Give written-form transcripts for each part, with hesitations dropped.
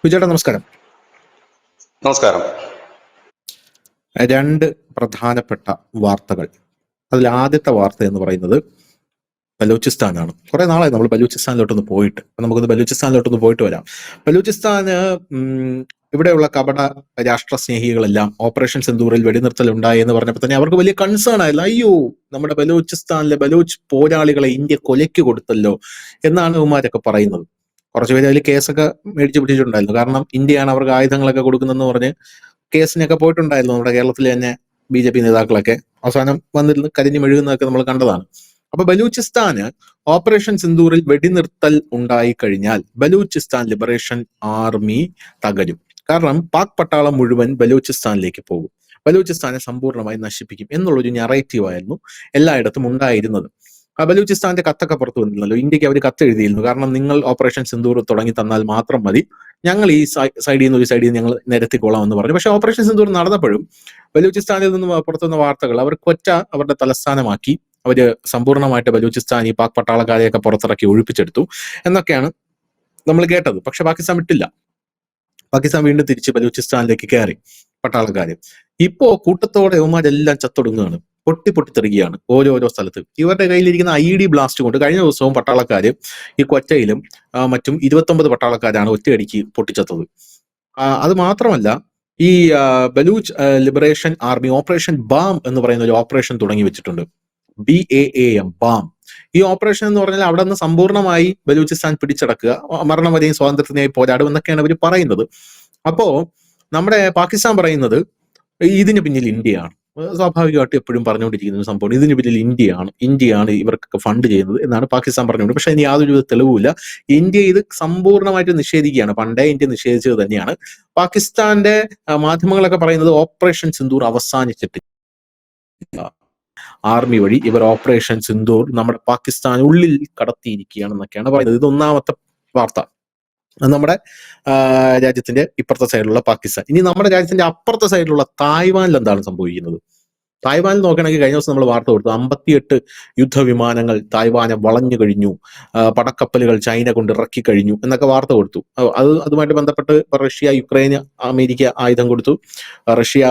വിജയേട്ടാ നമസ്കാരം. നമസ്കാരം. രണ്ട് പ്രധാനപ്പെട്ട വാർത്തകൾ. അതിൽ ആദ്യത്തെ വാർത്ത എന്ന് പറയുന്നത് ബലൂചിസ്ഥാനാണ്. കുറെ നാളായി നമ്മൾ ബലൂചിസ്ഥാനിലോട്ടൊന്ന് പോയിട്ട്. അപ്പൊ നമുക്കൊന്ന് ബലൂചിസ്ഥാനിലോട്ടൊന്ന് പോയിട്ട് വരാം. ബലൂചിസ്ഥാന് ഇവിടെയുള്ള കപട രാഷ്ട്രസ്നേഹികളെല്ലാം ഓപ്പറേഷൻ സിന്ദൂറിൽ വെടിനിർത്തൽ ഉണ്ടായി എന്ന് പറഞ്ഞപ്പോൾ തന്നെ അവർക്ക് വലിയ കൺസേൺ ആയില്ല. അയ്യോ, നമ്മുടെ ബലൂചിസ്ഥാനിലെ ബലൂച്ച് പോരാളികളെ ഇന്ത്യ കൊലയ്ക്ക് കൊടുത്തല്ലോ എന്നാണ് ഇവന്മാരൊക്കെ പറയുന്നത്. കുറച്ചുപേര് അതിൽ കേസൊക്കെ മേടിച്ചു പിടിച്ചിട്ടുണ്ടായിരുന്നു. കാരണം ഇന്ത്യയാണ് അവർക്ക് ആയുധങ്ങളൊക്കെ കൊടുക്കുന്നതെന്ന് പറഞ്ഞ് കേസിനൊക്കെ പോയിട്ടുണ്ടായിരുന്നു. നമ്മുടെ കേരളത്തിലെ തന്നെ BJP നേതാക്കളൊക്കെ അവസാനം വന്നിരുന്ന് കരിഞ്ഞു മെഴുകുന്നതൊക്കെ നമ്മൾ കണ്ടതാണ്. അപ്പൊ ബലൂചിസ്ഥാന് ഓപ്പറേഷൻ സിന്ദൂറിൽ വെടിനിർത്തൽ ഉണ്ടായി കഴിഞ്ഞാൽ ബലൂചിസ്ഥാൻ ലിബറേഷൻ ആർമി തകരും. കാരണം പാക് പട്ടാളം മുഴുവൻ ബലൂചിസ്ഥാനിലേക്ക് പോകും, ബലൂചിസ്ഥാനെ സമ്പൂർണ്ണമായി നശിപ്പിക്കും എന്നുള്ളൊരു നറേറ്റീവ് ആയിരുന്നു എല്ലായിടത്തും ഉണ്ടായിരുന്നത്. ബലൂചിസ്ഥാന്റെ കത്തൊക്കെ പുറത്തു വന്നിരുന്നല്ലോ. ഇന്ത്യക്ക് അവർ കത്ത് എഴുതിയിരുന്നു. കാരണം നിങ്ങൾ ഓപ്പറേഷൻ സിന്ദൂർ തുടങ്ങി തന്നാൽ മാത്രം മതി, ഞങ്ങൾ ഈ സൈഡിൽ നിന്ന് ഒരു സൈഡിൽ നിന്ന് ഞങ്ങൾ നിരത്തിക്കോളാം എന്ന് പറഞ്ഞു. പക്ഷെ ഓപ്പറേഷൻ സിന്ദൂർ നടന്നപ്പോഴും ബലൂചിസ്ഥാനിൽ നിന്ന് പുറത്തുവന്ന വാർത്തകൾ അവർ കൊറ്റ അവരുടെ തലസ്ഥാനമാക്കി, അവര് സമ്പൂർണ്ണമായിട്ട് ബലൂചിസ്ഥാൻ ഈ പാക് പട്ടാളക്കാരെയൊക്കെ പുറത്തിറക്കി ഒഴിപ്പിച്ചെടുത്തു എന്നൊക്കെയാണ് നമ്മൾ കേട്ടത്. പക്ഷെ പാകിസ്ഥാൻ വിട്ടില്ല. പാകിസ്ഥാൻ വീണ്ടും തിരിച്ച് ബലൂചിസ്ഥാനിലേക്ക് കയറി പട്ടാളക്കാര്. ഇപ്പോ കൂട്ടത്തോടെ ഇവന്മാരെല്ലാം ചത്തൊടുങ്ങുകയാണ്, പൊട്ടിത്തെറിക്കുകയാണ് ഓരോരോ സ്ഥലത്ത്. ഇവരുടെ കയ്യിലിരിക്കുന്ന ID ബ്ലാസ്റ്റ് കൊണ്ട് കഴിഞ്ഞ ദിവസവും പട്ടാളക്കാര് ഈ കൊറ്റയിലും മറ്റും 29 പട്ടാളക്കാരാണ് ഒറ്റയടിക്ക് പൊട്ടിച്ചത്തത്. അത് മാത്രമല്ല, ഈ Baloch liberation army operation balm എന്ന് പറയുന്ന ഒരു ഓപ്പറേഷൻ തുടങ്ങി വെച്ചിട്ടുണ്ട്. BAAM, balm. ഈ ഓപ്പറേഷൻ എന്ന് പറഞ്ഞാൽ അവിടെ നിന്ന് സമ്പൂർണ്ണമായി ബലൂചിസ്ഥാൻ പിടിച്ചടക്കുക, മരണം വരെയും സ്വാതന്ത്ര്യത്തിനായി പോരാടും എന്നൊക്കെയാണ് അവർ പറയുന്നത്. അപ്പോ നമ്മുടെ പാകിസ്ഥാൻ പറയുന്നത് ഇതിന് പിന്നിൽ ഇന്ത്യയാണ്. സ്വാഭാവികമായിട്ട് എപ്പോഴും പറഞ്ഞുകൊണ്ടിരിക്കുന്ന ഒരു സംഭവം, ഇതിന് പിന്നിൽ ഇന്ത്യയാണ് ഇവർക്കൊക്കെ ഫണ്ട് ചെയ്യുന്നത് എന്നാണ് പാകിസ്ഥാൻ പറഞ്ഞുകൊണ്ട്. പക്ഷെ അതിന് യാതൊരു തെളിവുമില്ല. ഇന്ത്യ ഇത് സമ്പൂർണ്ണമായിട്ട് നിഷേധിക്കുകയാണ്. പണ്ടേ ഇന്ത്യ നിഷേധിച്ചത് തന്നെയാണ്. പാകിസ്ഥാന്റെ മാധ്യമങ്ങളൊക്കെ പറയുന്നത് ഓപ്പറേഷൻ സിന്ദൂർ അവസാനിച്ചിട്ടില്ല, ആർമി വഴി ഇവർ ഓപ്പറേഷൻ സിന്ദൂർ നമ്മുടെ പാകിസ്ഥാനുള്ളിൽ കടത്തിയിരിക്കുകയാണെന്നൊക്കെയാണ് പറയുന്നത്. ഇത് ഒന്നാമത്തെ വാർത്ത. നമ്മുടെ രാജ്യത്തിന്റെ ഇപ്പുറത്തെ സൈഡിലുള്ള പാകിസ്ഥാൻ. ഇനി നമ്മുടെ രാജ്യത്തിന്റെ അപ്പുറത്തെ സൈഡിലുള്ള തായ്വാനിൽ എന്താണ് സംഭവിക്കുന്നത്? തായ്വാനിൽ നോക്കുകയാണെങ്കിൽ കഴിഞ്ഞ ദിവസം നമ്മൾ വാർത്ത കൊടുത്തു, 58 യുദ്ധവിമാനങ്ങൾ തായ്വാനെ വളഞ്ഞു കഴിഞ്ഞു, പടക്കപ്പലുകൾ ചൈന കൊണ്ട് ഇറക്കി കഴിഞ്ഞു എന്നൊക്കെ വാർത്ത കൊടുത്തു. അതുമായിട്ട് ബന്ധപ്പെട്ട് റഷ്യ, യുക്രൈന്, അമേരിക്ക ആയുധം കൊടുത്തു. റഷ്യ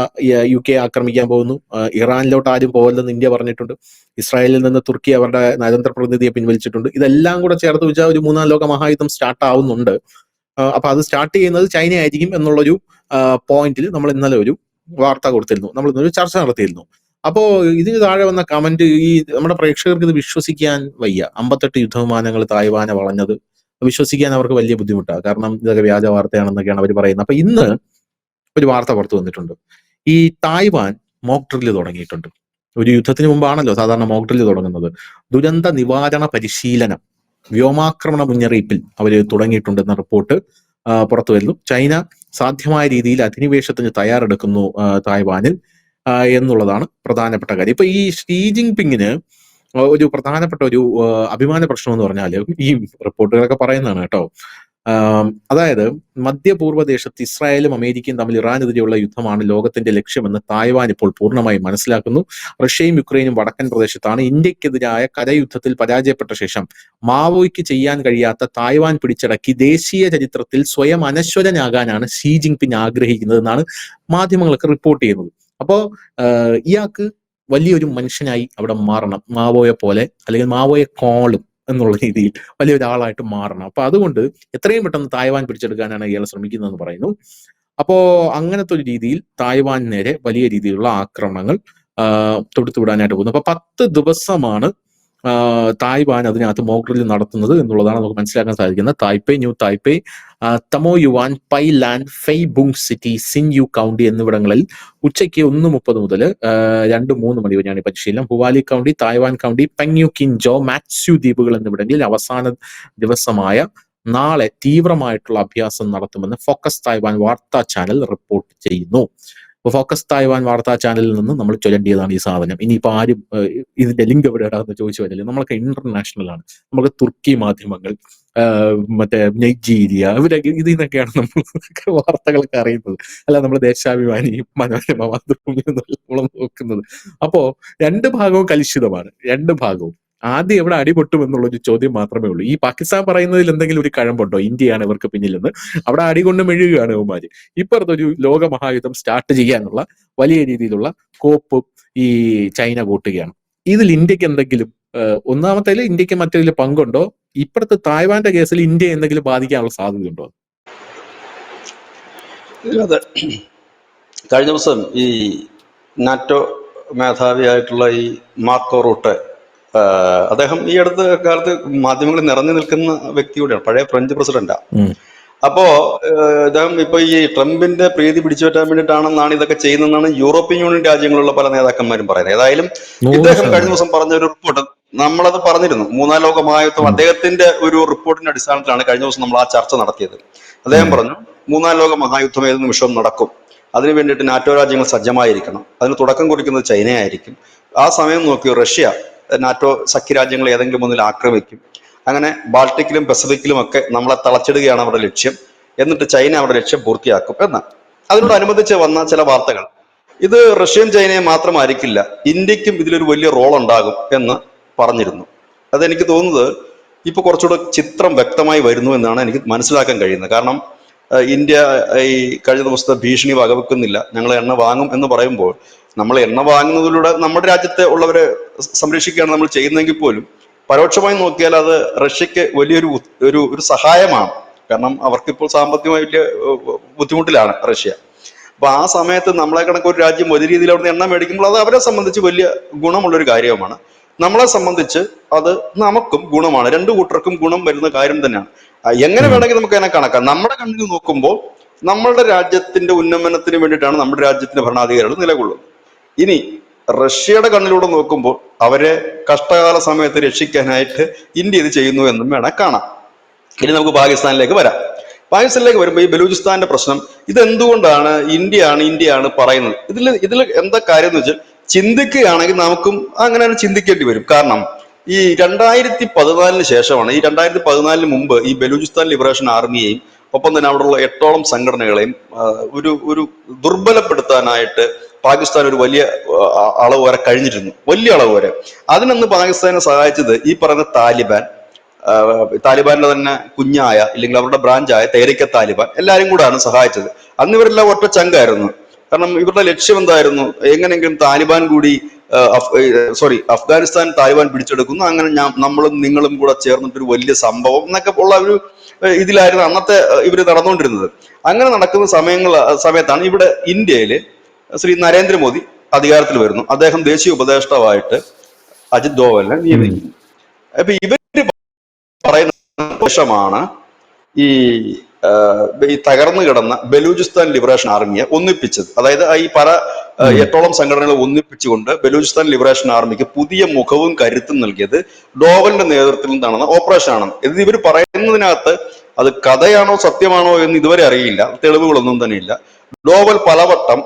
UK ആക്രമിക്കാൻ പോകുന്നു. ഇറാനിലോട്ട് ആരും പോകല്ലെന്ന് ഇന്ത്യ പറഞ്ഞിട്ടുണ്ട്. ഇസ്രായേലിൽ നിന്ന് തുർക്കി അവരുടെ നയതന്ത്ര പ്രതിനിധിയെ പിൻവലിച്ചിട്ടുണ്ട്. ഇതെല്ലാം കൂടെ ചേർത്ത് വെച്ചാൽ ഒരു 3-ാം ലോക മഹായുദ്ധം സ്റ്റാർട്ട് ആവുന്നുണ്ട്. അപ്പൊ അത് സ്റ്റാർട്ട് ചെയ്യുന്നത് ചൈന ആയിരിക്കും എന്നുള്ളൊരു പോയിന്റിൽ നമ്മൾ ഇന്നലെ ഒരു വാർത്ത കൊടുത്തിരുന്നു, നമ്മൾ ഇന്നൊരു ചർച്ച നടത്തിയിരുന്നു. അപ്പോ ഇതിന് താഴെ വന്ന കമന്റ്, ഈ നമ്മുടെ പ്രേക്ഷകർക്ക് ഇത് വിശ്വസിക്കാൻ വയ്യ. 58 യുദ്ധവിമാനങ്ങൾ തായ്വാനെ വളഞ്ഞത് വിശ്വസിക്കാൻ അവർക്ക് വലിയ ബുദ്ധിമുട്ടാണ്. കാരണം ഇതൊക്കെ വ്യാജ വാർത്തയാണെന്നൊക്കെയാണ് അവർ പറയുന്നത്. അപ്പൊ ഇന്ന് ഒരു വാർത്ത പുറത്തു വന്നിട്ടുണ്ട്. ഈ തായ്വാൻ മോക്ക് ഡ്രില്ല് തുടങ്ങിയിട്ടുണ്ട്. ഒരു യുദ്ധത്തിന് മുമ്പാണല്ലോ സാധാരണ മോക്ക് ഡ്രില്ല് തുടങ്ങുന്നത്. ദുരന്ത നിവാരണ പരിശീലനം, വ്യോമാക്രമണ മുന്നറിയിപ്പിൽ അവർ തുടങ്ങിയിട്ടുണ്ടെന്ന റിപ്പോർട്ട് പുറത്തു വരുന്നു. ചൈന സാധ്യമായ രീതിയിൽ അധിനിവേശത്തിന് തയ്യാറെടുക്കുന്നു തായ്വാനിൽ എന്നുള്ളതാണ് പ്രധാനപ്പെട്ട കാര്യം. ഇപ്പൊ ഈ ഷീ ജിൻപിങ്ങിന് ഒരു പ്രധാനപ്പെട്ട ഒരു അഭിമാന പ്രശ്നം എന്ന് പറഞ്ഞാൽ, ഈ റിപ്പോർട്ടുകളൊക്കെ പറയുന്നതാണ് കേട്ടോ, അതായത് മധ്യപൂർവ്വ ദേശത്ത് ഇസ്രായേലും അമേരിക്കയും തമ്മിൽ ഇറാനെതിരെയുള്ള യുദ്ധമാണ് ലോകത്തിന്റെ ലക്ഷ്യമെന്ന് തായ്വാൻ ഇപ്പോൾ പൂർണ്ണമായും മനസ്സിലാക്കുന്നു. റഷ്യയും യുക്രൈനും വടക്കൻ പ്രദേശത്താണ്. ഇന്ത്യക്കെതിരായ കരയുദ്ധത്തിൽ പരാജയപ്പെട്ട ശേഷം മാവോയ്ക്ക് ചെയ്യാൻ കഴിയാത്ത തായ്വാൻ പിടിച്ചടക്കി ദേശീയ ചരിത്രത്തിൽ സ്വയം അനശ്വരനാകാനാണ് ഷീ ജിൻപിങ് ആഗ്രഹിക്കുന്നത് എന്നാണ് മാധ്യമങ്ങളൊക്കെ റിപ്പോർട്ട് ചെയ്യുന്നത്. അപ്പോ ഇയാൾക്ക് വലിയൊരു മനുഷ്യനായി അവിടെ മാറണം, മാവോയെ പോലെ, അല്ലെങ്കിൽ മാവോയെ കോളും എന്നുള്ള രീതിയിൽ വലിയൊരാളായിട്ട് മാറണം. അപ്പൊ അതുകൊണ്ട് എത്രയും പെട്ടെന്ന് തായ്വാൻ പിടിച്ചെടുക്കാനാണ് ഇയാൾ ശ്രമിക്കുന്നതെന്ന് പറയുന്നു. അപ്പോ അങ്ങനത്തെ ഒരു രീതിയിൽ തായ്വാൻ നേരെ വലിയ രീതിയിലുള്ള ആക്രമണങ്ങൾ തൊടുത്തുവിടാനായിട്ട് പോകുന്നു. അപ്പൊ 10 ദിവസമാണ് തായ്വാൻ അതിനകത്ത് മോക്ക് ഡ്രിൽ നടത്തുന്നത് എന്നുള്ളതാണ് നമുക്ക് മനസ്സിലാക്കാൻ സാധിക്കുന്നത്. തായ്പേ, ന്യൂ തായ്പേ, തമോ യുവാൻ, പൈലാൻ, ഫെയ്ബുങ് സിറ്റി, സിൻയു കൗണ്ടി എന്നിവിടങ്ങളിൽ ഉച്ചയ്ക്ക് 1:30 മുതൽ 2-3 മണി വരെയാണ് പരിശീലനം. ഹുവാലി കൗണ്ടി, തായ്വാൻ കൗണ്ടി, പെങ്യു കിൻജോ, മാറ്റ്സ്യു ദ്വീപുകൾ എന്നിവിടങ്ങളിൽ അവസാന ദിവസമായ നാളെ തീവ്രമായിട്ടുള്ള അഭ്യാസം നടത്തുമെന്ന് ഫോക്കസ് തായ്വാൻ വാർത്താ ചാനൽ റിപ്പോർട്ട് ചെയ്യുന്നു. അപ്പൊ ഫോക്കസ് തായ്വാൻ വാർത്താ ചാനലിൽ നിന്ന് നമ്മൾ ചൊല്ലേണ്ടതാണ് ഈ സാധനം. ഇനിയിപ്പോ ആരും ഇതിന്റെ ലിങ്ക് എവിടെയാണെന്ന് ചോദിച്ചു വരില്ല. നമ്മളൊക്കെ ഇന്റർനാഷണൽ ആണ്. നമുക്ക് തുർക്കി മാധ്യമങ്ങൾ, മറ്റേ നൈജീരിയ, ഇവരൊക്കെ ഇതിൽ നിന്നൊക്കെയാണ് നമ്മൾ വാർത്തകളൊക്കെ അറിയുന്നത്. അല്ല നമ്മൾ ദേശാഭിമാനി, മനോരമ, മാതൃഭൂമി എന്നല്ല നമ്മൾ നോക്കുന്നത്. അപ്പോ രണ്ട് ഭാഗവും കലുഷിതമാണ്, രണ്ട് ഭാഗവും. ആദ്യം എവിടെ അടിപൊട്ടും എന്നുള്ളൊരു ചോദ്യം മാത്രമേ ഉള്ളൂ. ഈ പാകിസ്ഥാൻ പറയുന്നതിൽ എന്തെങ്കിലും ഒരു കഴമ്പുണ്ടോ, ഇന്ത്യയാണ് ഇവർക്ക് പിന്നിലെന്ന്? അവിടെ അടികൊണ്ട് മെഴുകുകയാണ് ഇവന്മാര്. ഇപ്പുറത്തൊരു ലോക മഹായുദ്ധം സ്റ്റാർട്ട് ചെയ്യാനുള്ള വലിയ രീതിയിലുള്ള കോപ്പും ഈ ചൈന കൂട്ടുകയാണ്. ഇതിൽ ഇന്ത്യക്ക് എന്തെങ്കിലും ഒന്നാമത്തേല് ഇന്ത്യക്ക് മറ്റേതിൽ പങ്കുണ്ടോ? ഇപ്പുറത്ത് തായ്വാന്റെ കേസിൽ ഇന്ത്യ എന്തെങ്കിലും ബാധിക്കാനുള്ള സാധ്യതയുണ്ടോ? അതെ, കഴിഞ്ഞ ദിവസം ഈ നാറ്റോ മേധാവിയായിട്ടുള്ള ഈ മാർക്കോ റൂട്ടെ, അദ്ദേഹം ഈ അടുത്ത കാലത്ത് മാധ്യമങ്ങളിൽ നിറഞ്ഞു നിൽക്കുന്ന വ്യക്തി കൂടിയാണ്, പഴയ ഫ്രഞ്ച് പ്രസിഡന്റാ. അപ്പോ ഇദ്ദേഹം ഇപ്പൊ ഈ ട്രംപിന്റെ പ്രീതി പിടിച്ചു പറ്റാൻ വേണ്ടിയിട്ടാണെന്നാണ് ഇതൊക്കെ ചെയ്യുന്നതെന്നാണ് യൂറോപ്യൻ യൂണിയൻ രാജ്യങ്ങളിലുള്ള പല നേതാക്കന്മാരും പറയുന്നത്. ഏതായാലും ഇദ്ദേഹം കഴിഞ്ഞ ദിവസം പറഞ്ഞ ഒരു റിപ്പോർട്ട് നമ്മളത് പറഞ്ഞിരുന്നു, മൂന്നാം ലോക മഹായുദ്ധം. അദ്ദേഹത്തിന്റെ ഒരു റിപ്പോർട്ടിന്റെ അടിസ്ഥാനത്തിലാണ് കഴിഞ്ഞ ദിവസം നമ്മൾ ആ ചർച്ച നടത്തിയത്. അദ്ദേഹം പറഞ്ഞു, മൂന്നാം ലോക മഹായുദ്ധം ഏത് നിമിഷവും നടക്കും, അതിനു വേണ്ടിയിട്ട് നാറ്റോ രാജ്യങ്ങൾ സജ്ജമായിരിക്കണം, അതിന് തുടക്കം കുറിക്കുന്നത് ചൈനയായിരിക്കും. ആ സമയം നോക്കി റഷ്യ നാറ്റോ സഖ്യരാജ്യങ്ങൾ ഏതെങ്കിലും ഒന്നിൽ ആക്രമിക്കും. അങ്ങനെ ബാൾട്ടിക്കിലും പസഫിക്കിലും ഒക്കെ നമ്മളെ തളച്ചിടുകയാണ് അവരുടെ ലക്ഷ്യം. എന്നിട്ട് ചൈന അവരുടെ ലക്ഷ്യം പൂർത്തിയാക്കും എന്ന്. അതിനോടനുബന്ധിച്ച് വന്ന ചില വാർത്തകൾ, ഇത് റഷ്യയും ചൈനയും മാത്രമായിരിക്കില്ല, ഇന്ത്യക്കും ഇതിലൊരു വലിയ റോൾ ഉണ്ടാകും എന്ന് പറഞ്ഞിരുന്നു. അതെനിക്ക് തോന്നുന്നത് ഇപ്പൊ കുറച്ചുകൂടെ ചിത്രം വ്യക്തമായി വരുന്നു എന്നാണ് എനിക്ക് മനസ്സിലാക്കാൻ കഴിയുന്നത്. കാരണം ഇന്ത്യ ഈ കഴിഞ്ഞ ദിവസത്തെ ഭീഷണി വകവെക്കുന്നില്ല, ഞങ്ങൾ എണ്ണ വാങ്ങും എന്ന് പറയുമ്പോൾ, നമ്മൾ എണ്ണ വാങ്ങുന്നതിലൂടെ നമ്മുടെ രാജ്യത്തെ ഉള്ളവരെ സംരക്ഷിക്കുകയാണ് നമ്മൾ ചെയ്യുന്നതെങ്കിൽ പോലും പരോക്ഷമായി നോക്കിയാൽ അത് റഷ്യക്ക് വലിയൊരു ഒരു സഹായമാണ്. കാരണം അവർക്കിപ്പോൾ സാമ്പത്തികമായി വലിയ ബുദ്ധിമുട്ടിലാണ് റഷ്യ. അപ്പൊ ആ സമയത്ത് നമ്മളെ കണക്ക് ഒരു രാജ്യം വലിയ രീതിയിൽ അവിടുന്ന് എണ്ണ മേടിക്കുമ്പോൾ അത് അവരെ സംബന്ധിച്ച് വലിയ ഗുണമുള്ളൊരു കാര്യമാണ്. നമ്മളെ സംബന്ധിച്ച് അത് നമുക്കും ഗുണമാണ്. രണ്ടു കൂട്ടർക്കും ഗുണം വരുന്ന കാര്യം തന്നെയാണ്. എങ്ങനെ വേണമെങ്കിൽ നമുക്ക് അതിനെ കണക്കാം. നമ്മുടെ കണ്ണിൽ നോക്കുമ്പോൾ നമ്മളുടെ രാജ്യത്തിന്റെ ഉന്നമനത്തിന് വേണ്ടിയിട്ടാണ് നമ്മുടെ രാജ്യത്തിന്റെ ഭരണാധികാരികൾ നിലകൊള്ളുന്നത്. ഇനി റഷ്യയുടെ കണ്ണിലൂടെ നോക്കുമ്പോൾ അവരെ കഷ്ടകാല സമയത്ത് രക്ഷിക്കാനായിട്ട് ഇന്ത്യ ഇത് ചെയ്യുന്നു എന്നും വേണം കാണാം. ഇനി നമുക്ക് പാകിസ്ഥാനിലേക്ക് വരാം. പാകിസ്ഥാനിലേക്ക് വരുമ്പോൾ ഈ ബലൂചിസ്ഥാന്റെ പ്രശ്നം, ഇതെന്തുകൊണ്ടാണ് ഇന്ത്യയാണ് പറയുന്നത്? ഇതിൽ എന്താ കാര്യം എന്ന് വെച്ചാൽ, ചിന്തിക്കുകയാണെങ്കിൽ നമുക്കും അങ്ങനെ ചിന്തിക്കേണ്ടി വരും. കാരണം ഈ 2014 ശേഷമാണ്, ഈ 2014 മുമ്പ് ഈ ബലൂചിസ്ഥാൻ ലിബറേഷൻ ആർമിയെയും ഒപ്പം തന്നെ അവിടെയുള്ള 8ഓളം സംഘടനകളെയും ഒരു ദുർബലപ്പെടുത്താനായിട്ട് പാകിസ്ഥാൻ ഒരു വലിയ അളവ് വരെ കഴിഞ്ഞിരുന്നു, വലിയ അളവ് വരെ. അതിനന്ന് പാകിസ്ഥാനെ സഹായിച്ചത് ഈ പറയുന്ന താലിബാന്റെ തന്നെ കുഞ്ഞായ, ഇല്ലെങ്കിൽ അവരുടെ ബ്രാഞ്ചായ തെഹ്രീക്കെ താലിബാൻ, എല്ലാവരും കൂടാണ് സഹായിച്ചത്. അന്ന് ഇവരെല്ലാം ഒറ്റ ചങ്കായിരുന്നു. കാരണം ഇവരുടെ ലക്ഷ്യം എന്തായിരുന്നു? എങ്ങനെയെങ്കിലും താലിബാൻ കൂടി അഫ്ഗാനിസ്ഥാൻ താലിബാൻ പിടിച്ചെടുക്കുന്നു, അങ്ങനെ നമ്മളും നിങ്ങളും കൂടെ ചേർന്നിട്ടൊരു വലിയ സംഭവം എന്നൊക്കെ ഉള്ള ഒരു ഇതിലായിരുന്നു അന്നത്തെ ഇവര് നടന്നുകൊണ്ടിരുന്നത്. അങ്ങനെ നടക്കുന്ന സമയത്താണ് ഇവിടെ ഇന്ത്യയില് ശ്രീ നരേന്ദ്രമോദി അധികാരത്തിൽ വരുന്നു. അദ്ദേഹം ദേശീയ ഉപദേഷ്ടാവായിട്ട് അജിത് ഡോവലിനെ നിയമിക്കുന്നു. അപ്പൊ ഇവര് പറയുന്ന ശേഷമാണ് ഈ തകർന്നു കിടന്ന ബലൂചിസ്ഥാൻ ലിബറേഷൻ ആർമിയെ ഒന്നിപ്പിച്ചത്. അതായത് ഈ പല 8ഓളം സംഘടനകളെ ഒന്നിപ്പിച്ചുകൊണ്ട് ബലൂചിസ്ഥാൻ ലിബറേഷൻ ആർമിക്ക് പുതിയ മുഖവും കരുത്തും നൽകിയത് ഡോവലിന്റെ നേതൃത്വത്തിൽ നടന്ന ഓപ്പറേഷൻ ആണ്. ഇത് ഇവർ പറയുന്നതിനകത്ത് അത് കഥയാണോ സത്യമാണോ എന്ന് ഇതുവരെ അറിയില്ല, തെളിവുകളൊന്നും തന്നെ ഇല്ല. ഡോവൽ പലവട്ടം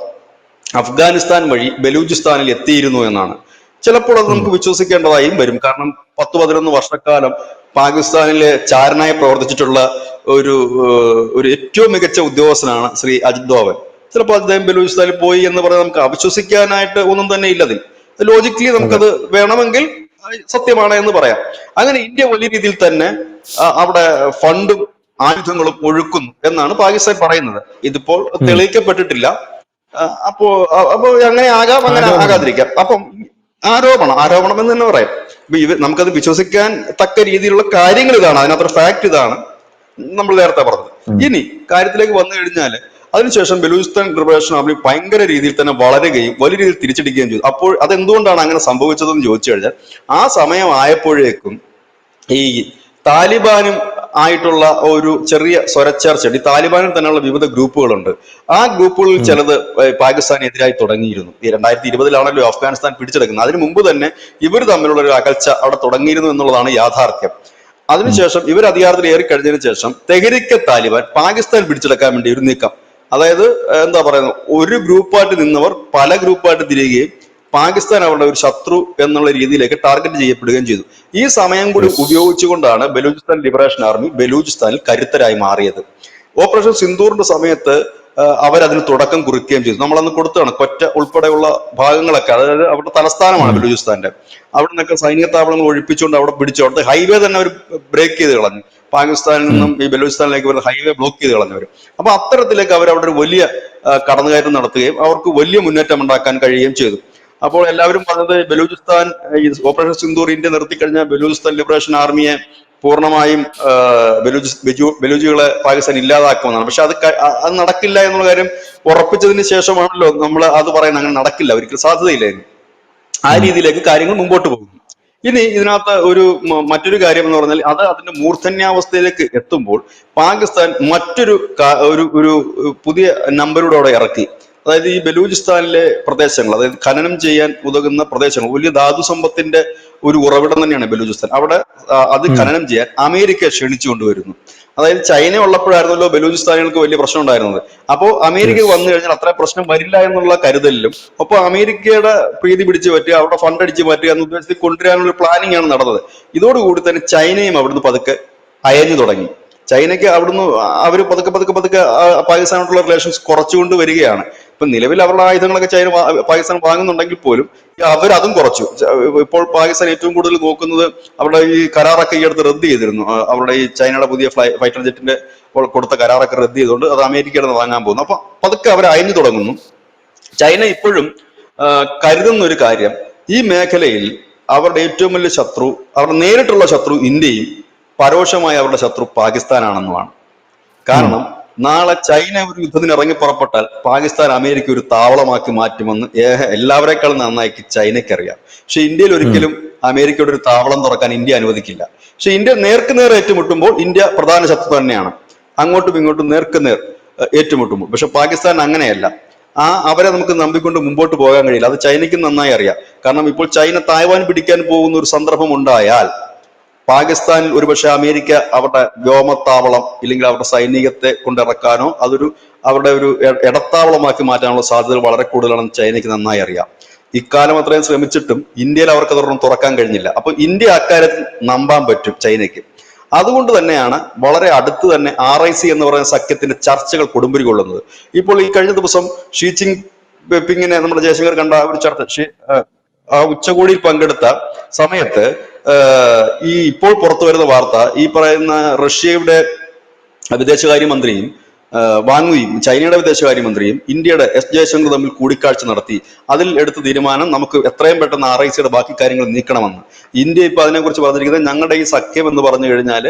അഫ്ഗാനിസ്ഥാൻ വഴി ബലൂചിസ്ഥാനിൽ എത്തിയിരുന്നു എന്നാണ്. ചിലപ്പോൾ അത് നമുക്ക് വിശ്വസിക്കേണ്ടതായും വരും. കാരണം 10-11 വർഷക്കാലം പാകിസ്ഥാനിലെ ചാരനായി പ്രവർത്തിച്ചിട്ടുള്ള ഒരു ഏറ്റവും മികച്ച ഉദ്യോഗസ്ഥനാണ് ശ്രീ അജിത് ഡോവൽ. ചിലപ്പോൾ അദ്ദേഹം ബലൂചിസ്ഥാനിൽ പോയി എന്ന് പറഞ്ഞാൽ നമുക്ക് അവിശ്വസിക്കാനായിട്ട് ഒന്നും തന്നെ ഇല്ലതിൽ. ലോജിക്കലി നമുക്കത് വേണമെങ്കിൽ സത്യമാണ് എന്ന് പറയാം. അങ്ങനെ ഇന്ത്യ വലിയ രീതിയിൽ തന്നെ അവിടെ ഫണ്ടും ആയുധങ്ങളും ഒഴുക്കുന്നു എന്നാണ് പാകിസ്ഥാൻ പറയുന്നത്. ഇതിപ്പോൾ തെളിയിക്കപ്പെട്ടിട്ടില്ല. അപ്പോ അങ്ങനെ ആകാം, അങ്ങനെ ആകാതിരിക്കാം. അപ്പം ആരോപണം എന്ന് തന്നെ പറയാം. നമുക്കത് വിശ്വസിക്കാൻ തക്ക രീതിയിലുള്ള കാര്യങ്ങൾ ഇതാണ്, അതിനകത്തൊരു ഫാക്ട് ഇതാണ് നമ്മൾ നേരത്തെ പറഞ്ഞത്. ഇനി കാര്യത്തിലേക്ക് വന്നു കഴിഞ്ഞാൽ അതിനുശേഷം ബലൂചിസ്ഥാൻ ലിബറേഷൻ ആർമി ഭയങ്കര രീതിയിൽ തന്നെ വളരുകയും വലിയ രീതിയിൽ തിരിച്ചടിക്കുകയും ചെയ്തു. അപ്പോൾ അതെന്തുകൊണ്ടാണ് അങ്ങനെ സംഭവിച്ചതെന്ന് ചോദിച്ചു കഴിഞ്ഞാൽ, ആ സമയം ആയപ്പോഴേക്കും ഈ താലിബാനും ആയിട്ടുള്ള ഒരു ചെറിയ സ്വരച്ചേർച്ചയുണ്ട്. ഈ താലിബാനിൽ തന്നെയുള്ള വിവിധ ഗ്രൂപ്പുകളുണ്ട്. ആ ഗ്രൂപ്പുകളിൽ ചിലത് പാകിസ്ഥാനെതിരായി തുടങ്ങിയിരുന്നു. ഈ 2020 അഫ്ഗാനിസ്ഥാൻ പിടിച്ചെടുക്കുന്നത്. അതിനു മുമ്പ് തന്നെ ഇവർ തമ്മിലുള്ള ഒരു അകൽച്ച അവിടെ തുടങ്ങിയിരുന്നു എന്നുള്ളതാണ് യാഥാർത്ഥ്യം. അതിനുശേഷം ഇവർ അധികാരത്തിൽ ഏറിക്കഴിഞ്ഞതിന് ശേഷം തെഹ്രീക്കെ താലിബാൻ പാകിസ്ഥാൻ പിടിച്ചെടുക്കാൻ വേണ്ടി ഒരു നീക്കം, അതായത് എന്താ പറയുന്നത്, ഒരു ഗ്രൂപ്പായിട്ട് നിന്നവർ പല ഗ്രൂപ്പായിട്ട് തിരികുകയും പാകിസ്ഥാൻ അവരുടെ ഒരു ശത്രു എന്നുള്ള രീതിയിലേക്ക് ടാർഗറ്റ് ചെയ്യപ്പെടുകയും ചെയ്തു. ഈ സമയം കൂടി ഉപയോഗിച്ചുകൊണ്ടാണ് ബലൂചിസ്ഥാൻ ലിബറേഷൻ ആർമി ബലൂചിസ്ഥാനിൽ കരുത്തരായി മാറിയത്. ഓപ്പറേഷൻ സിന്ദൂറിന്റെ സമയത്ത് അവരതിന് തുടക്കം കുറിക്കുകയും ചെയ്തു. നമ്മളന്ന് കൊടുത്തതാണ് കൊറ്റ ഉൾപ്പെടെയുള്ള ഭാഗങ്ങളൊക്കെ, അതായത് അവരുടെ തലസ്ഥാനമാണ് ഉം. ബലൂചിസ്ഥാന്റെ. അവിടെ നിന്നൊക്കെ സൈനിക താവളങ്ങൾ ഒഴിപ്പിച്ചുകൊണ്ട് അവിടെ പിടിച്ചു. അവിടുത്തെ ഹൈവേ തന്നെ അവർ ബ്രേക്ക് ചെയ്ത് കളഞ്ഞു. പാകിസ്ഥാനിൽ ഉം. നിന്നും ഈ ബലൂചിസ്ഥാനിലേക്ക് വരുന്ന ഹൈവേ ബ്ലോക്ക് ചെയ്ത് കളഞ്ഞവർ. അപ്പൊ അത്തരത്തിലേക്ക് അവർ അവിടെ ഒരു വലിയ കടന്നുകയറ്റം നടത്തുകയും അവർക്ക് വലിയ മുന്നേറ്റം ഉണ്ടാക്കാൻ കഴിയുകയും ചെയ്തു. അപ്പോൾ എല്ലാവരും പറഞ്ഞത് ബലൂചിസ്ഥാൻ ഈ ഓപ്പറേഷൻ സിന്ദൂർ ഇന്ത്യ നിർത്തിക്കഴിഞ്ഞാൽ ബലൂചിസ്ഥാൻ ലിബറേഷൻ ആർമിയെ പൂർണ്ണമായും ബലൂജികളെ പാകിസ്ഥാൻ ഇല്ലാതാക്കുമെന്നാണ്. പക്ഷെ അത് നടക്കില്ല എന്നുള്ള കാര്യം ഉറപ്പിച്ചതിന് ശേഷമാണല്ലോ നമ്മൾ അത് പറയുന്നത്. അങ്ങനെ നടക്കില്ല, ഒരിക്കലും സാധ്യതയില്ലായിരുന്നു. ആ ഉം. രീതിയിലേക്ക് കാര്യങ്ങൾ മുമ്പോട്ട് പോകുന്നു. ഇനി ഇതിനകത്ത് മറ്റൊരു കാര്യം എന്ന് പറഞ്ഞാൽ, അത് അതിന്റെ മൂർധന്യാവസ്ഥയിലേക്ക് എത്തുമ്പോൾ പാകിസ്ഥാൻ മറ്റൊരു ഒരു പുതിയ നമ്പറൂടെ അവിടെ ഇറക്കി. അതായത് ഈ ബലൂചിസ്ഥാനിലെ പ്രദേശങ്ങൾ, അതായത് ഖനനം ചെയ്യാൻ ഉതകുന്ന പ്രദേശങ്ങൾ, വലിയ ധാതു സമ്പത്തിന്റെ ഒരു ഉറവിടം തന്നെയാണ് ബലൂചിസ്ഥാൻ. അവിടെ അത് ഉം. ഖനനം ചെയ്യാൻ അമേരിക്ക ക്ഷണിച്ചു കൊണ്ടുവരുന്നു. അതായത് ചൈന ഉള്ളപ്പോഴായിരുന്നല്ലോ ബലൂചിസ്ഥാനികൾക്ക് വലിയ പ്രശ്നം ഉണ്ടായിരുന്നത്. അപ്പോൾ അമേരിക്ക യെസ്. വന്നു കഴിഞ്ഞാൽ അത്ര പ്രശ്നം വരില്ല എന്നുള്ള കരുതലിലും ഒപ്പം അമേരിക്കയുടെ പ്രീതി പിടിച്ചു പറ്റുക, അവരുടെ ഫണ്ട് അടിച്ചു മാറ്റുക എന്ന ഉദ്ദേശത്തിൽ കൊണ്ടുവരാനുള്ള ഒരു പ്ലാനിങ് ആണ് നടന്നത്. ഇതോടുകൂടി തന്നെ ചൈനയും അവിടുന്ന് പതുക്കെ അയഞ്ഞു തുടങ്ങി. ചൈനയ്ക്ക് അവിടുന്ന് അവർ പതുക്കെ പതുക്കെ പതുക്കെ പാകിസ്ഥാനോട്ടുള്ള റിലേഷൻസ് കുറച്ചുകൊണ്ട് വരികയാണ്. ഇപ്പൊ നിലവിൽ അവരുടെ ആയുധങ്ങളൊക്കെ പാകിസ്ഥാൻ വാങ്ങുന്നുണ്ടെങ്കിൽ പോലും അവരതും കുറച്ചു. ഇപ്പോൾ പാകിസ്ഥാൻ ഏറ്റവും കൂടുതൽ നോക്കുന്നത് അവരുടെ ഈ കരാറൊക്കെ ഈ അടുത്ത് റദ്ദ് ചെയ്തിരുന്നു. അവരുടെ ഈ ചൈനയുടെ പുതിയ ഫൈറ്റർ ജെറ്റിന്റെ കൊടുത്ത കരാറൊക്കെ റദ്ദ് ചെയ്തുകൊണ്ട് അത് അമേരിക്കയുടെ വാങ്ങാൻ പോകുന്നു. അപ്പൊ പതുക്കെ അവർ അയഞ്ഞു തുടങ്ങുന്നു. ചൈന ഇപ്പോഴും കരുതുന്ന ഒരു കാര്യം, ഈ മേഖലയിൽ അവരുടെ ഏറ്റവും വലിയ ശത്രു, അവരുടെ നേരിട്ടുള്ള ശത്രു ഇന്ത്യയും പരോക്ഷമായ അവരുടെ ശത്രു പാകിസ്ഥാനാണെന്നുമാണ്. കാരണം നാളെ ചൈന ഒരു യുദ്ധത്തിന് ഇറങ്ങി പുറപ്പെട്ടാൽ പാകിസ്ഥാൻ അമേരിക്ക ഒരു താവളമാക്കി മാറ്റുമെന്ന് എല്ലാവരെക്കാളും നന്നായി ചൈനയ്ക്കറിയാം. പക്ഷെ ഇന്ത്യയിൽ ഒരിക്കലും അമേരിക്കയുടെ ഒരു താവളം തുറക്കാൻ ഇന്ത്യ അനുവദിക്കില്ല. പക്ഷെ ഇന്ത്യ നേർക്കുനേർ ഏറ്റുമുട്ടുമ്പോൾ ഇന്ത്യ പ്രധാന ശത്രു തന്നെയാണ്, അങ്ങോട്ടും ഇങ്ങോട്ടും നേർക്കുനേർ ഏറ്റുമുട്ടുമ്പോൾ. പക്ഷെ പാകിസ്ഥാൻ അങ്ങനെയല്ല. അവരെ നമുക്ക് നമ്പിക്കൊണ്ട് മുമ്പോട്ട് പോകാൻ കഴിയില്ല. അത് ചൈനയ്ക്ക് നന്നായി അറിയാം. കാരണം ഇപ്പോൾ ചൈന തായ്വാൻ പിടിക്കാൻ പോകുന്ന ഒരു സന്ദർഭം ഉണ്ടായാൽ പാകിസ്ഥാനിൽ ഒരുപക്ഷെ അമേരിക്ക അവരുടെ വ്യോമത്താവളം ഇല്ലെങ്കിൽ അവരുടെ സൈനികത്തെ കൊണ്ടിറക്കാനോ അവരുടെ ഒരു ഇടത്താവളമാക്കി മാറ്റാനുള്ള സാധ്യതകൾ വളരെ കൂടുതലാണെന്ന് ചൈനയ്ക്ക് നന്നായി അറിയാം. ഇക്കാലം അത്രയും ശ്രമിച്ചിട്ടും ഇന്ത്യയിൽ അവർക്ക് അതൊന്നും തുറക്കാൻ കഴിഞ്ഞില്ല. അപ്പൊ ഇന്ത്യ അക്കാര്യത്തിൽ നമ്പാൻ പറ്റും ചൈനയ്ക്ക്. അതുകൊണ്ട് തന്നെയാണ് വളരെ അടുത്ത് തന്നെ RIC എന്ന് പറയുന്ന സഖ്യത്തിന്റെ ചർച്ചകൾ കൊടുമ്പിരി കൊള്ളുന്നത്. ഇപ്പോൾ ഈ കഴിഞ്ഞ ദിവസം ഷീ പിങ്ങിനെ നമ്മുടെ ജയശങ്കർ കണ്ട ഒരു ചർച്ച, ആ ഉച്ചകോടിയിൽ പങ്കെടുത്ത സമയത്ത് ഈ ഇപ്പോൾ പുറത്തു വരുന്ന വാർത്ത, ഈ പറയുന്ന റഷ്യയുടെ വിദേശകാര്യമന്ത്രിയും വാങ്ങുകയും ചൈനയുടെ വിദേശകാര്യമന്ത്രിയും ഇന്ത്യയുടെ ജയശങ്കർ തമ്മിൽ കൂടിക്കാഴ്ച നടത്തി. അതിൽ എടുത്ത തീരുമാനം, നമുക്ക് എത്രയും പെട്ടെന്ന് RICയുടെ ബാക്കി കാര്യങ്ങൾ നീക്കണമെന്ന്. ഇന്ത്യ ഇപ്പൊ അതിനെക്കുറിച്ച് പറഞ്ഞിരിക്കുന്നത്, ഞങ്ങളുടെ ഈ സഖ്യം എന്ന് പറഞ്ഞു കഴിഞ്ഞാൽ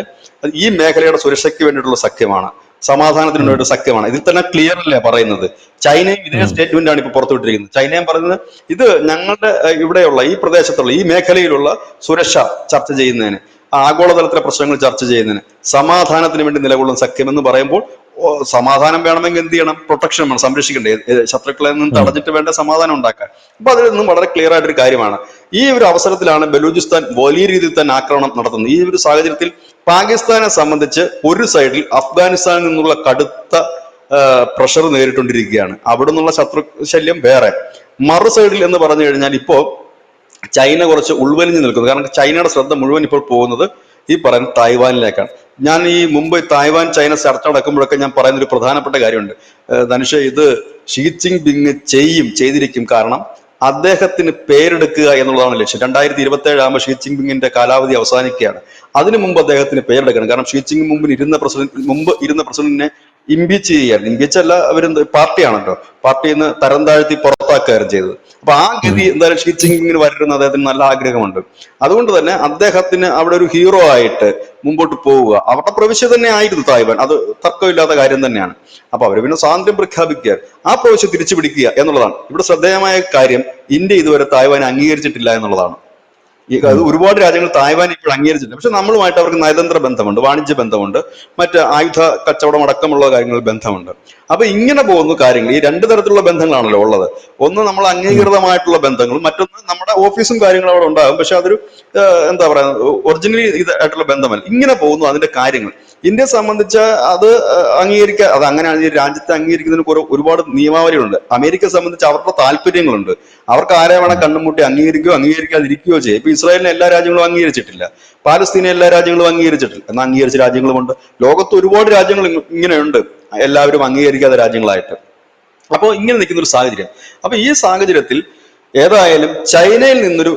ഈ മേഖലയുടെ സുരക്ഷയ്ക്ക് വേണ്ടിയിട്ടുള്ള സഖ്യമാണ്, സമാധാനത്തിന് വേണ്ടിയിട്ട് സഖ്യമാണ്. ഇതിൽ തന്നെ ക്ലിയർ അല്ലേ പറയുന്നത്. ചൈനയും ഇതേ സ്റ്റേറ്റ്മെന്റ് ആണ് ഇപ്പൊ പുറത്തുവിട്ടിരിക്കുന്നത്. ചൈനയും പറയുന്നത്, ഇത് ഞങ്ങളുടെ ഇവിടെയുള്ള ഈ പ്രദേശത്തുള്ള ഈ മേഖലയിലുള്ള സുരക്ഷ ചർച്ച ചെയ്യുന്നതിന്, ആഗോളതലത്തിലെ പ്രശ്നങ്ങൾ ചർച്ച ചെയ്യുന്നതിന്, സമാധാനത്തിന് വേണ്ടി നിലകൊള്ളുന്ന സഖ്യം എന്ന് പറയുമ്പോൾ സമാധാനം വേണമെങ്കിൽ എന്ത് ചെയ്യണം? പ്രൊട്ടക്ഷൻ വേണം, സംരക്ഷിക്കണ്ടേ? ശത്രുക്കളെ നിന്നും തടഞ്ഞിട്ട് വേണ്ട സമാധാനം ഉണ്ടാക്കാൻ. അപ്പൊ അതിൽ നിന്നും വളരെ ക്ലിയർ ആയിട്ടൊരു കാര്യമാണ്. ഈ ഒരു അവസരത്തിലാണ് ബലൂചിസ്ഥാൻ വലിയ രീതിയിൽ തന്നെ ആക്രമണം നടത്തുന്നത്. ഈ ഒരു സാഹചര്യത്തിൽ പാകിസ്ഥാനെ സംബന്ധിച്ച് ഒരു സൈഡിൽ അഫ്ഗാനിസ്ഥാനിൽ നിന്നുള്ള കടുത്ത പ്രഷർ നേരിട്ടുകൊണ്ടിരിക്കുകയാണ്, അവിടെ നിന്നുള്ള ശത്രു ശല്യം വേറെ. മറു സൈഡിൽ എന്ന് പറഞ്ഞു കഴിഞ്ഞാൽ ഇപ്പോ ചൈന കുറച്ച് ഉൾവലിഞ്ഞു നിൽക്കുന്നു. കാരണം ചൈനയുടെ ശ്രദ്ധ മുഴുവൻ ഇപ്പോൾ പോകുന്നത് ഈ പറയുന്ന തായ്വാനിലേക്കാണ്. ഞാൻ ഈ മുമ്പ് തായ്വാൻ ചൈന ചർച്ച നടക്കുമ്പോഴൊക്കെ ഞാൻ പറയുന്ന ഒരു പ്രധാനപ്പെട്ട കാര്യമുണ്ട്, ധനുഷ്, ഇത് ഷീ പിങ് ചെയ്തിരിക്കും. കാരണം അദ്ദേഹത്തിന് പേരെടുക്കുക എന്നുള്ളതാണ് ലക്ഷ്യം. 2027 ആകുമ്പോൾ ഷീ പിങ്ങിന്റെ കാലാവധി അവസാനിക്കുകയാണ്. അതിനു മുമ്പ് അദ്ദേഹത്തിന് പേരെടുക്കണം. കാരണം ഷീ മുമ്പ് ഇരുന്ന പ്രസിഡന്റിനെ ഇംപീച്ച് ചെയ്യുകയായിരുന്നു. ഇംപീച്ച് അല്ല, അവരെന്ത് പാർട്ടിയാണല്ലോ, പാർട്ടിയിൽ നിന്ന് തരം താഴ്ത്തി പുറത്താക്കുകയായിരുന്നു ചെയ്തത്. അപ്പൊ ആ ഗതി എന്തായാലും ഷീ പിങ്ങിന് വരരുന്ന അദ്ദേഹത്തിന് നല്ല ആഗ്രഹമുണ്ട്. അതുകൊണ്ട് തന്നെ അദ്ദേഹത്തിന് അവിടെ ഒരു ഹീറോ ആയിട്ട് മുമ്പോട്ട് പോവുക, അവരുടെ പ്രവിശ്യ തന്നെ ആയിരുന്നു തായ്വാൻ, അത് തർക്കമില്ലാത്ത കാര്യം തന്നെയാണ്. അപ്പൊ അവര് പിന്നെ സ്വാതന്ത്ര്യം പ്രഖ്യാപിക്കുക, ആ പ്രവിശ്യ തിരിച്ചു പിടിക്കുക എന്നുള്ളതാണ് ഇവിടെ ശ്രദ്ധേയമായ കാര്യം. ഇന്ത്യ ഇതുവരെ തായ്വാനെ അംഗീകരിച്ചിട്ടില്ല എന്നുള്ളതാണ്. അത് ഒരുപാട് രാജ്യങ്ങൾ തായ്വാൻ ഇപ്പോൾ അംഗീകരിച്ചിട്ടുണ്ട്. പക്ഷെ നമ്മളുമായിട്ട് അവർക്ക് നയതന്ത്ര ബന്ധമുണ്ട്, വാണിജ്യ ബന്ധമുണ്ട്, മറ്റ് ആയുധ കച്ചവടം അടക്കമുള്ള കാര്യങ്ങളിൽ ബന്ധമുണ്ട്. അപ്പൊ ഇങ്ങനെ പോകുന്ന കാര്യങ്ങൾ, ഈ രണ്ട് തരത്തിലുള്ള ബന്ധങ്ങളാണല്ലോ ഉള്ളത്. ഒന്ന് നമ്മൾ അംഗീകൃതമായിട്ടുള്ള ബന്ധങ്ങളും, മറ്റൊന്ന് നമ്മുടെ ഓഫീസും കാര്യങ്ങളും അവിടെ ഉണ്ടാകും. പക്ഷെ അതൊരു എന്താ പറയാ, ഒറിജിനലി ഇതായിട്ടുള്ള ബന്ധമല്ല. ഇങ്ങനെ പോകുന്നു അതിന്റെ കാര്യങ്ങൾ. ഇന്ത്യയെ സംബന്ധിച്ച് അത് അംഗീകരിക്കുക, അത് അങ്ങനെയാണ്. ഈ രാജ്യത്തെ അംഗീകരിക്കുന്നതിന് ഒരുപാട് നിയമാവലികളുണ്ട്. അമേരിക്കയെ സംബന്ധിച്ച് അവരുടെ താല്പര്യങ്ങളുണ്ട്. അവർക്ക് ആരെ വേണം കണ്ണുമുട്ടി അംഗീകരിക്കുകയോ അംഗീകരിക്കാതിരിക്കുകയോ ചെയ്യും. ഇപ്പൊ ഇസ്രായേലിനെ എല്ലാ രാജ്യങ്ങളും അംഗീകരിച്ചിട്ടില്ല, പാലസ്തീനെ എല്ലാ രാജ്യങ്ങളും അംഗീകരിച്ചിട്ടില്ല, എന്നാൽ അംഗീകരിച്ച രാജ്യങ്ങളുമുണ്ട്. ലോകത്ത് ഒരുപാട് രാജ്യങ്ങൾ ഇങ്ങനെയുണ്ട്. എല്ലാവരും അംഗീകരിക്കാത്ത രാജ്യങ്ങളായിട്ട്. അപ്പോൾ ഇങ്ങനെ നിൽക്കുന്ന ഒരു സാഹചര്യം. അപ്പൊ ഈ സാഹചര്യത്തിൽ ഏതായാലും ചൈനയിൽ നിന്നൊരു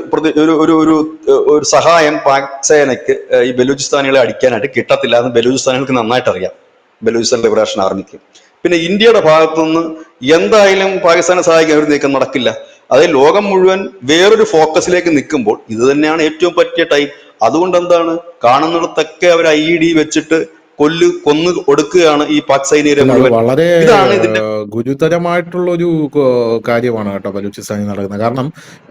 ഒരു സഹായം പാക് സേനയ്ക്ക് ഈ ബലൂചിസ്ഥാനികളെ അടിക്കാനായിട്ട് കിട്ടത്തില്ല എന്ന് ബലൂചിസ്ഥാനികൾക്ക് നന്നായിട്ട് അറിയാം, ബലൂചിസ്ഥാൻ ലിബറേഷൻ ആർമിക്ക്. പിന്നെ ഇന്ത്യയുടെ ഭാഗത്തുനിന്ന് എന്തായാലും പാകിസ്ഥാനെ സഹായിക്കാൻ ഒരു നീക്കം നടക്കില്ല. അതായത് ലോകം മുഴുവൻ വേറൊരു ഫോക്കസിലേക്ക് നിൽക്കുമ്പോൾ ഇത് തന്നെയാണ് ഏറ്റവും പറ്റിയ ടൈം. അതുകൊണ്ട് എന്താണ്, കാണുന്നിടത്തൊക്കെ അവർ IED വെച്ചിട്ട് കൊന്നു ഒടുക്കുകയാണ് ഈ പാക് സൈനികരെ മുഴുവൻ. വളരെ ഇതാണ് ഇതിന്റെ ഗുരുതരമായിട്ടുള്ള ഒരു കാര്യമാണ് കേട്ടോ ബലൂചിസ്ഥാനിൽ നടക്കുന്നത്. കാരണം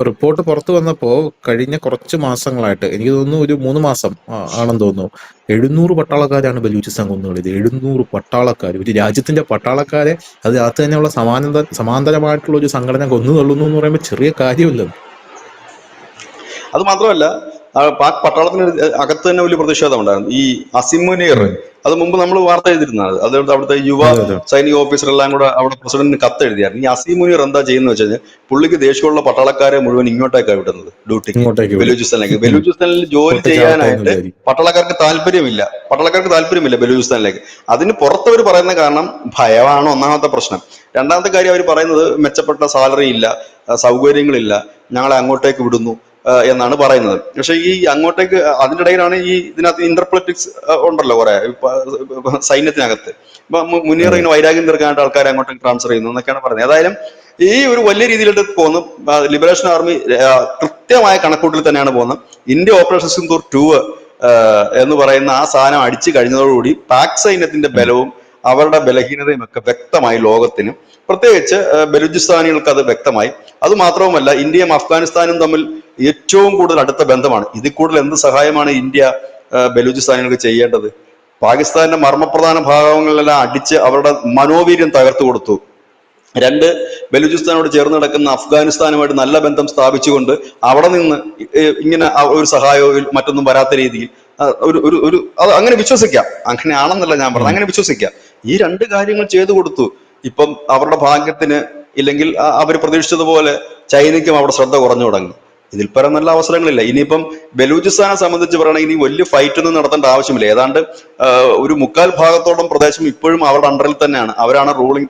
റിപ്പോർട്ട് പുറത്തു വന്നപ്പോ കഴിഞ്ഞ കുറച്ച് മാസങ്ങളായിട്ട്, എനിക്ക് തോന്നുന്നു ഒരു 3 മാസം ആണെന്ന് തോന്നുന്നു, 700 പട്ടാളക്കാരാണ് ബലൂചിസ്ഥാൻ കൊന്നുകളയത്. 700 പട്ടാളക്കാർ, ഒരു രാജ്യത്തിന്റെ പട്ടാളക്കാരെ അതിനകത്ത് തന്നെയുള്ള സമാന്തരമായിട്ടുള്ള ഒരു സംഘടന കൊന്നു തള്ളുന്നു എന്ന് പറയുമ്പോൾ ചെറിയ കാര്യമല്ല. അത് മാത്രമല്ല, പാക് പട്ടാളത്തിന് അകത്ത് തന്നെ വലിയ പ്രതിഷേധം ഉണ്ടായിരുന്നു. ഈ അസിം മുനീർ, അത് മുമ്പ് നമ്മൾ വാർത്ത എഴുതിയിരുന്നത്, അതുകൊണ്ട് അവിടുത്തെ യുവ സൈനിക ഓഫീസർ എല്ലാം കൂടെ അവിടെ പ്രസിഡന്റിന് കത്ത് എഴുതിയായിരുന്നു. ഈ അസിം മുനീർ എന്താ ചെയ്യുന്നത് വെച്ച് കഴിഞ്ഞാൽ, പുള്ളിക്ക് ദേഷ്യമുള്ള പട്ടാളക്കാരെ മുഴുവൻ ഇങ്ങോട്ടേക്കാണ് വിടുന്നത് ഡ്യൂട്ടിക്ക്, ബലൂചിസ്ഥാനിലേക്ക്. ബലൂചിസ്ഥാനിൽ ജോലി ചെയ്യാനായിട്ട് പട്ടാളക്കാർക്ക് താല്പര്യമില്ല ബലൂചിസ്ഥാനിലേക്ക്. അതിന് പുറത്തവർ പറയുന്ന കാരണം ഭയമാണ് ഒന്നാമത്തെ പ്രശ്നം. രണ്ടാമത്തെ കാര്യം അവർ പറയുന്നത് മെച്ചപ്പെട്ട സാലറി ഇല്ല, സൗകര്യങ്ങളില്ല, ഞങ്ങളെ അങ്ങോട്ടേക്ക് വിടുന്നു എന്നാണ് പറയുന്നത്. പക്ഷെ ഈ അങ്ങോട്ടേക്ക് അതിൻ്റെ ഇടയിലാണ് ഈ ഇതിനകത്ത് ഇന്റർപൊളിറ്റിക്സ് ഉണ്ടല്ലോ കുറെ സൈന്യത്തിനകത്ത്. ഇപ്പൊ മുനീർ ഇങ്ങനെ വൈരാഗ്യം തീർക്കാനായിട്ട് ആൾക്കാരെ അങ്ങോട്ടേക്ക് ട്രാൻസ്ഫർ ചെയ്യുന്നു എന്നൊക്കെയാണ് പറയുന്നത്. ഏതായാലും ഈ ഒരു വലിയ രീതിയിലോട്ട് പോകുന്നു. ലിബറേഷൻ ആർമി കൃത്യമായ കണക്കൂട്ടിൽ തന്നെയാണ് പോകുന്നത്. ഇന്ത്യ ഓപ്പറേഷൻ സിന്ദൂർ 2 എന്ന് പറയുന്ന ആ സാധനം അടിച്ചു കഴിഞ്ഞതോടുകൂടി പാക് സൈന്യത്തിന്റെ ബലവും അവരുടെ ബലഹീനതയും ഒക്കെ വ്യക്തമായി ലോകത്തിന്, പ്രത്യേകിച്ച് ബലൂചിസ്ഥാനികൾക്ക് അത് വ്യക്തമായി. അതുമാത്രവുമല്ല, ഇന്ത്യയും അഫ്ഗാനിസ്ഥാനും തമ്മിൽ ഏറ്റവും കൂടുതൽ അടുത്ത ബന്ധമാണ്. ഇതിൽ കൂടുതൽ എന്ത് സഹായമാണ് ഇന്ത്യ ബലൂചിസ്ഥാനികൾക്ക് ചെയ്യേണ്ടത്? പാകിസ്ഥാന്റെ മർമ്മപ്രധാന ഭാഗങ്ങളിലെല്ലാം അടിച്ച് അവരുടെ മനോവീര്യം തകർത്തു കൊടുത്തു. 2, ബലൂചിസ്ഥാനോട് ചേർന്ന് കിടക്കുന്ന അഫ്ഗാനിസ്ഥാനുമായിട്ട് നല്ല ബന്ധം സ്ഥാപിച്ചുകൊണ്ട് അവിടെ നിന്ന് ഇങ്ങനെ ഒരു സഹായവും മറ്റൊന്നും വരാത്ത രീതിയിൽ ഒരു അത് അങ്ങനെ വിശ്വസിക്കാം. അങ്ങനെയാണെന്നല്ല ഞാൻ പറഞ്ഞത്, അങ്ങനെ വിശ്വസിക്കാം. ഈ 2 കാര്യങ്ങൾ ചെയ്തു കൊടുത്തു. ഇപ്പം അവരുടെ ഭാഗ്യത്തിന്, ഇല്ലെങ്കിൽ അവർ പ്രതീക്ഷിച്ചതുപോലെ ചൈനയ്ക്കും അവിടെ ശ്രദ്ധ കുറഞ്ഞു തുടങ്ങി. ഇതിൽ പരം നല്ല അവസരങ്ങളില്ല. ഇനിയിപ്പം ബലൂചിസ്ഥാനെ സംബന്ധിച്ച് പറയുകയാണെങ്കിൽ ഇനി വലിയ ഫൈറ്റ് ഒന്നും നടത്തേണ്ട ആവശ്യമില്ല. ഏതാണ്ട് ഒരു 3/4 ഭാഗത്തോളം പ്രദേശം ഇപ്പോഴും അവരുടെ അണ്ടറിൽ തന്നെയാണ്. അവരാണ് റൂളിംഗ്,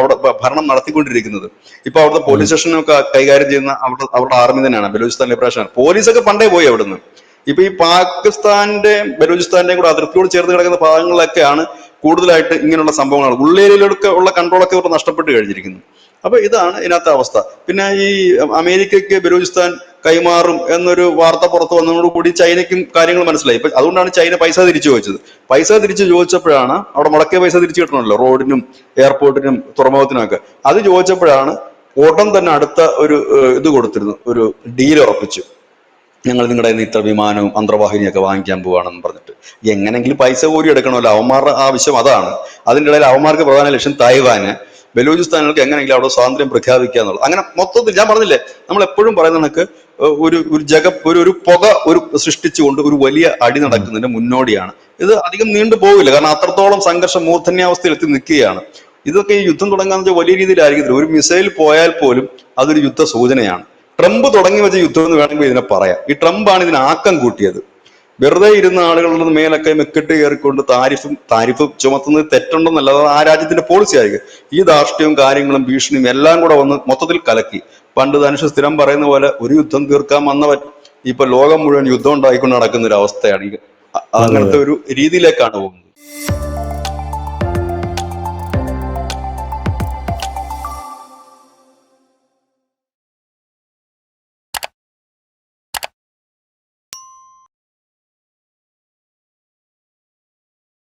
അവിടെ ഭരണം നടത്തിക്കൊണ്ടിരിക്കുന്നത്. ഇപ്പൊ അവിടുത്തെ പോലീസ് സ്റ്റേഷനൊക്കെ കൈകാര്യം ചെയ്യുന്ന അവരുടെ ആർമി തന്നെയാണ്, ബലൂചിസ്ഥാൻ ലിബറേഷൻ. പോലീസൊക്കെ പണ്ടേ പോയി അവിടുന്ന്. ഇപ്പൊ ഈ പാകിസ്ഥാന്റെയും ബലൂചിസ്ഥാന്റെയും കൂടെ അതിർത്തിയോട് ചേർന്ന് കിടക്കുന്ന ഭാഗങ്ങളിലൊക്കെയാണ് കൂടുതലായിട്ട് ഇങ്ങനെയുള്ള സംഭവങ്ങൾ. ഉള്ളേരിയയിലൊക്കെ ഉള്ള കൺട്രോളൊക്കെ ഇവർ നഷ്ടപ്പെട്ട് കഴിഞ്ഞിരിക്കുന്നു. അപ്പൊ ഇതാണ് ഇതിനകത്തെ അവസ്ഥ. പിന്നെ ഈ അമേരിക്കയ്ക്ക് ബലൂചിസ്ഥാൻ കൈമാറും എന്നൊരു വാർത്ത പുറത്തു വന്നതോടുകൂടി ചൈനയ്ക്കും കാര്യങ്ങൾ മനസ്സിലായി. ഇപ്പൊ അതുകൊണ്ടാണ് ചൈന പൈസ തിരിച്ചു ചോദിച്ചത്. പൈസ തിരിച്ചു ചോദിച്ചപ്പോഴാണ്, അവിടെ മുടക്കിയ പൈസ തിരിച്ചു കിട്ടണമല്ലോ, റോഡിനും എയർപോർട്ടിനും തുറമുഖത്തിനും ഒക്കെ. അത് ചോദിച്ചപ്പോഴാണ് ഉടൻ തന്നെ അടുത്ത ഒരു ഇത് കൊടുത്തിരുന്നു, ഒരു ഡീൽ ഉറപ്പിച്ചു. ഞങ്ങൾ നിങ്ങളുടെ ഇത്ര വിമാനവും അന്തർവാഹിനിയൊക്കെ വാങ്ങിക്കാൻ പോവാണെന്ന് പറഞ്ഞിട്ട്. എങ്ങനെങ്കിലും പൈസ കോരി എടുക്കണമല്ലോ, അവന്മാരുടെ ആവശ്യം അതാണ്. അതിൻ്റെ ഇടയിൽ അവന്മാർക്ക് പ്രധാന ലക്ഷ്യം തായ്വാന്, ബലൂചിസ്ഥാനുകൾക്ക് എങ്ങനെയെങ്കിലും അവിടെ സ്വാതന്ത്ര്യം പ്രഖ്യാപിക്കുക എന്നുള്ളത്. അങ്ങനെ മൊത്തത്തിൽ ഞാൻ പറഞ്ഞില്ലേ, നമ്മൾ എപ്പോഴും പറയുന്ന കണക്ക് ഒരു പുക സൃഷ്ടിച്ചുകൊണ്ട് ഒരു വലിയ അടി നടക്കുന്നതിന്റെ മുന്നോടിയാണ് ഇത്. അധികം നീണ്ടു പോകില്ല, കാരണം അത്രത്തോളം സംഘർഷം മൂർധന്യാവസ്ഥയിൽ എത്തി നിൽക്കുകയാണ്. ഇതൊക്കെ ഈ യുദ്ധം തുടങ്ങാന്ന് വെച്ചാൽ വലിയ രീതിയിലായിരിക്കത്തില്ല. ഒരു മിസൈൽ പോയാൽ പോലും അതൊരു യുദ്ധ സൂചനയാണ്. ട്രംപ് തുടങ്ങി വെച്ച യുദ്ധം എന്ന് വേണമെങ്കിൽ ഇതിനെ പറയാം. ഈ ട്രംപാണ് ഇതിന് ആക്കം കൂട്ടിയത്. വെറുതെ ഇരുന്ന ആളുകളുടെ മേലൊക്കെ മെക്കെട്ട് കയറിക്കൊണ്ട് താരിഫ് ചുമത്തുന്നത് തെറ്റുണ്ടെന്നല്ല, അത് ആ രാജ്യത്തിന്റെ പോളിസി ആയിരിക്കും. ഈ ധാർഷ്ട്യവും കാര്യങ്ങളും ഭീഷണിയും എല്ലാം കൂടെ വന്ന് മൊത്തത്തിൽ കലക്കി. പണ്ട് ധനുഷ് സ്ഥിരം പറയുന്ന പോലെ, ഒരു യുദ്ധം തീർക്കാൻ വന്നവൻ ഇപ്പൊ ലോകം മുഴുവൻ യുദ്ധം ഉണ്ടായിക്കൊണ്ട് നടക്കുന്ന ഒരു അവസ്ഥയാണ്. അങ്ങനത്തെ ഒരു രീതിയിലേക്കാണ് പോകുന്നത്.